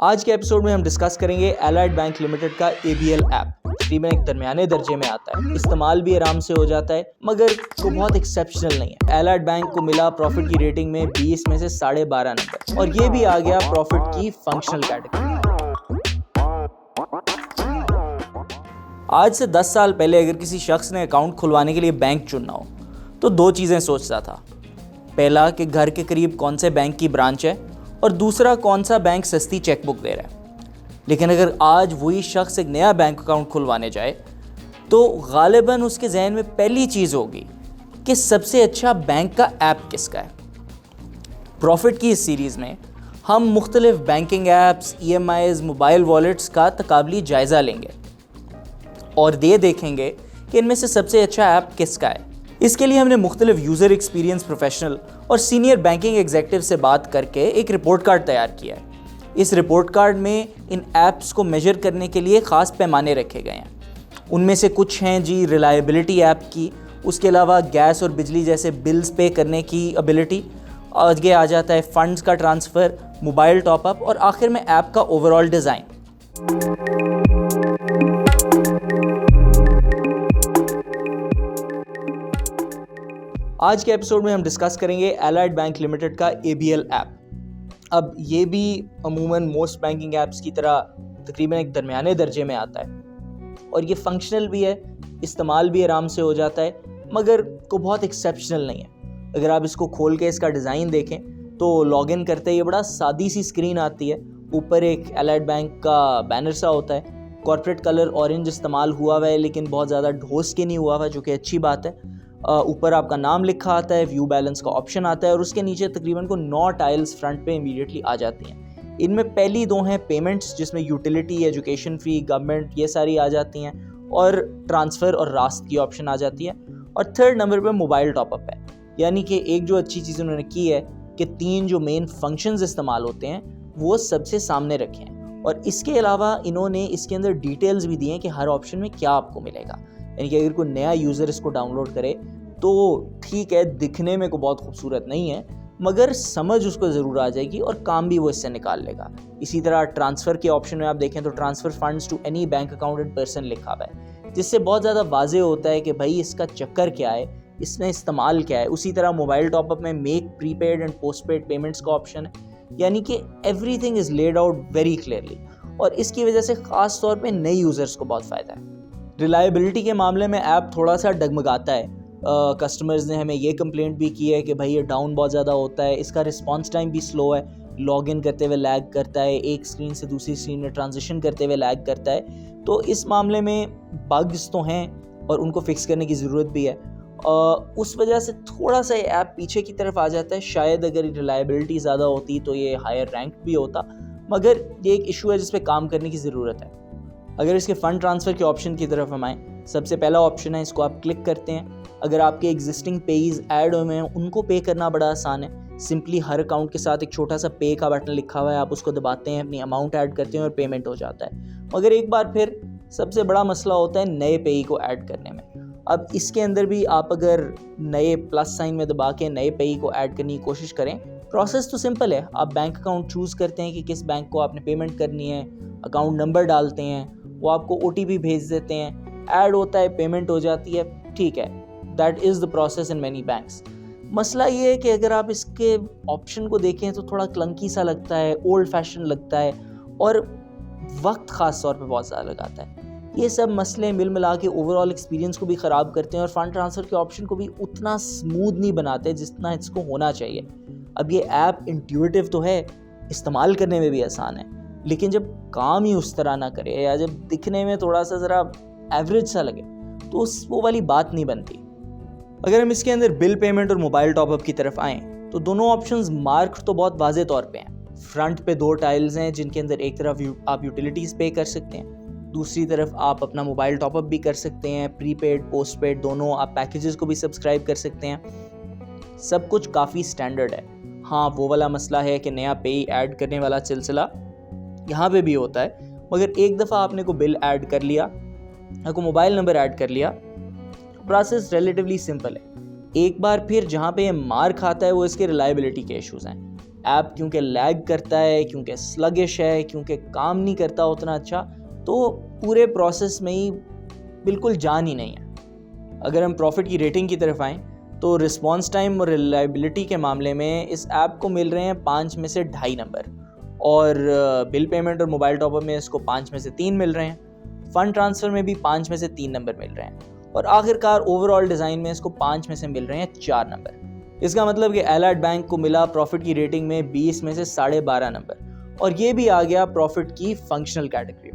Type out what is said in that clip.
आज के एपिसोड में हम डिस्कस करेंगे एलाइड बैंक लिमिटेड का ABL ऐप। तकरीबन एक दरमियाने दर्जे में आता है, इस्तेमाल भी आराम से हो जाता है, मगर वो बहुत एक्सेप्शनल नहीं है। एलाइड बैंक को मिला प्रॉफिट की रेटिंग में 20 में से 12.5 नंबर, और ये भी आ गया प्रॉफिट की फंक्शनल कैटेगरी। आज से 10 साल पहले अगर किसी शख्स ने अकाउंट खुलवाने के लिए बैंक चुनना हो तो दो चीज़ें सोचता था। पहला कि घर के करीब कौन से बैंक की ब्रांच है, और दूसरा कौन सा बैंक सस्ती चेकबुक दे रहा है। लेकिन अगर आज वही शख्स एक नया बैंक अकाउंट खुलवाने जाए तो गालिबन उसके जहन में पहली चीज़ होगी कि सबसे अच्छा बैंक का ऐप किसका है। प्रॉफिट की इस सीरीज़ में हम मुख्तलिफ banking apps, EMIs, mobile wallets का तकाबली जायज़ा लेंगे और ये देखेंगे कि इनमें से सबसे अच्छा ऐप किसका है। इसके लिए हमने मुख्तलिफ यूज़र एक्सपीरियंस प्रोफेशनल और सीनियर बैंकिंग एग्जीक्यूटिव से बात करके एक रिपोर्ट कार्ड तैयार किया है। इस रिपोर्ट कार्ड में इन ऐप्स को मेजर करने के लिए ख़ास पैमाने रखे गए हैं। उनमें से कुछ हैं जी रिलायबिलिटी ऐप की, उसके अलावा गैस और बिजली जैसे बिल्स पे करने की एबिलिटी, आगे आ जाता है फंड्स का ट्रांसफ़र, मोबाइल टॉपअप और आखिर में ऐप का ओवरऑल डिज़ाइन। आज के एपिसोड में हम डिस्कस करेंगे एलाइड बैंक लिमिटेड का ABL ऐप। अब ये भी अमूमन मोस्ट बैंकिंग ऐप्स की तरह तकरीबन एक दरमियाने दर्जे में आता है, और ये फंक्शनल भी है, इस्तेमाल भी आराम से हो जाता है, मगर को बहुत एक्सेप्शनल नहीं है। अगर आप इसको खोल के इसका डिज़ाइन देखें तो लॉगिन करते ही बड़ा सादी सी स्क्रीन आती है। ऊपर एक एलाइड बैंक का बैनर सा होता है, कॉर्पोरेट कलर ऑरेंज इस्तेमाल हुआ हुआ है, लेकिन बहुत ज़्यादा ढोस के नहीं हुआ हुआ, जो कि अच्छी बात है। ऊपर आपका नाम लिखा आता है, व्यू बैलेंस का ऑप्शन आता है, और उसके नीचे तकरीबन को 9 टाइल्स फ्रंट पे इमीडिएटली आ जाती हैं। इनमें पहली 2 हैं पेमेंट्स, जिसमें यूटिलिटी, एजुकेशन फ़ी, गवर्नमेंट, ये सारी आ जाती हैं, और ट्रांसफ़र और रास्त की ऑप्शन आ जाती है। और थर्ड नंबर पे मोबाइल टॉपअप है। यानी कि एक जो अच्छी चीज़ उन्होंने की है कि 3 जो मेन फंक्शंस इस्तेमाल होते हैं वो सबसे सामने रखे हैं, और इसके अलावा इन्होंने इसके अंदर डिटेल्स भी दिए हैं कि हर ऑप्शन में क्या आपको मिलेगा। यानी कि अगर कोई नया यूज़र इसको डाउनलोड करे तो ठीक है, दिखने में को बहुत खूबसूरत नहीं है, मगर समझ उसको ज़रूर आ जाएगी और काम भी वो इससे निकाल लेगा। इसी तरह ट्रांसफ़र के ऑप्शन में आप देखें तो transfer funds to any bank accounted person लिखा हुआ है, जिससे बहुत ज़्यादा वाजे होता है कि भाई इसका चक्कर क्या है, इसने इस्तेमाल क्या है। उसी तरह मोबाइल टॉपअप में make prepaid and postpaid payments का ऑप्शन है, यानी कि everything is laid out very clearly, और इसकी वजह से ख़ास तौर पे नए यूज़र्स को बहुत फ़ायदा है। रिलायबिलिटी के मामले में ऐप थोड़ा सा डगमगाता है। कस्टमर्स ने हमें ये कंप्लेंट भी की है कि भाई ये डाउन बहुत ज़्यादा होता है, इसका रिस्पांस टाइम भी स्लो है, लॉगिन करते हुए लैग करता है, एक स्क्रीन से दूसरी स्क्रीन में ट्रांजिशन करते हुए लैग करता है। तो इस मामले में बग्स तो हैं और उनको फिक्स करने की ज़रूरत भी है। उस वजह से थोड़ा सा ये ऐप पीछे की तरफ आ जाता है। शायद अगर रिलायबिलिटी ज़्यादा होती तो ये हायर रैंक भी होता, मगर ये एक इशू है जिस पे काम करने की ज़रूरत है। अगर इसके फ़ंड ट्रांसफ़र के ऑप्शन की तरफ हम आएँ, सबसे पहला ऑप्शन है, इसको आप क्लिक करते हैं। अगर आपके एग्जिस्टिंग पेज ऐड हुए हैं उनको पे करना बड़ा आसान है। सिंपली हर अकाउंट के साथ एक छोटा सा पे का बटन लिखा हुआ है, आप उसको दबाते हैं, अपनी अमाउंट ऐड करते हैं और पेमेंट हो जाता है। मगर एक बार फिर सबसे बड़ा मसला होता है नए पेई को ऐड करने में। अब इसके अंदर भी आप अगर नए प्लस साइन में दबा के नए पेई को ऐड करने की कोशिश करें, प्रोसेस तो सिंपल है। आप बैंक अकाउंट चूज़ करते हैं कि किस बैंक को आपने पेमेंट करनी है, अकाउंट नंबर डालते हैं, वो आपको OTP भेज देते हैं, ऐड होता है, पेमेंट हो जाती है, ठीक है। That is the process in many banks. मसला ये है कि अगर आप इसके ऑप्शन को देखें तो थोड़ा क्लंकी सा लगता है, ओल्ड फैशन लगता है, और वक्त ख़ास तौर पे बहुत ज़्यादा लगाता है। ये सब मसले मिल मिला के ओवरऑल एक्सपीरियंस को भी ख़राब करते हैं और फ़ंड ट्रांसफ़र के ऑप्शन को भी उतना स्मूथ नहीं बनाते जितना इसको होना चाहिए। अब ये ऐप इंट्यूटिव तो है, इस्तेमाल करने में भी आसान है, लेकिन जब काम ही उस तरह ना करे या जब दिखने में थोड़ा सा ज़रा एवरेज सा लगे तो वो वाली बात नहीं बनती। अगर हम इसके अंदर बिल पेमेंट और मोबाइल टॉपअप की तरफ आएँ तो दोनों ऑप्शंस मार्क तो बहुत वाज़े तौर पे हैं। फ्रंट पे 2 टाइल्स हैं जिनके अंदर एक तरफ आप यूटिलिटीज़ पे कर सकते हैं, दूसरी तरफ आप अपना मोबाइल टॉपअप भी कर सकते हैं, प्रीपेड पोस्टपेड दोनों। आप पैकेजेस को भी सब्सक्राइब कर सकते हैं। सब कुछ काफ़ी स्टैंडर्ड है। हाँ, वो वाला मसला है कि नया पे ऐड करने वाला सिलसिला यहाँ पे भी होता है, मगर एक दफ़ा आपने को बिल ऐड कर लिया, आपको मोबाइल नंबर ऐड कर लिया, प्रोसेस रिलेटिवली सिंपल है। एक बार फिर जहाँ पे ये मार्क आता है वो इसके रिलायबिलिटी के इश्यूज़ हैं। ऐप क्योंकि लैग करता है, क्योंकि स्लगिश है, क्योंकि काम नहीं करता उतना अच्छा, तो पूरे प्रोसेस में ही बिल्कुल जान ही नहीं है। अगर हम प्रॉफिट की रेटिंग की तरफ आएँ तो रिस्पॉन्स टाइम और रिलायबिलिटी के मामले में इस ऐप को मिल रहे हैं 5 में से 2.5 नंबर, और बिल पेमेंट और मोबाइल टॉपअप में इसको 5 में से 3 मिल रहे हैं। फ़ंड ट्रांसफ़र में भी 5 में से 3 नंबर मिल रहे हैं, और आखिरकार ओवरऑल डिज़ाइन में इसको 5 में से मिल रहे हैं 4 नंबर। इसका मतलब कि एलाइड बैंक को मिला प्रॉफिट की रेटिंग में 20 में से 12.5 नंबर, और ये भी आ गया प्रॉफिट की फंक्शनल कैटेगरी।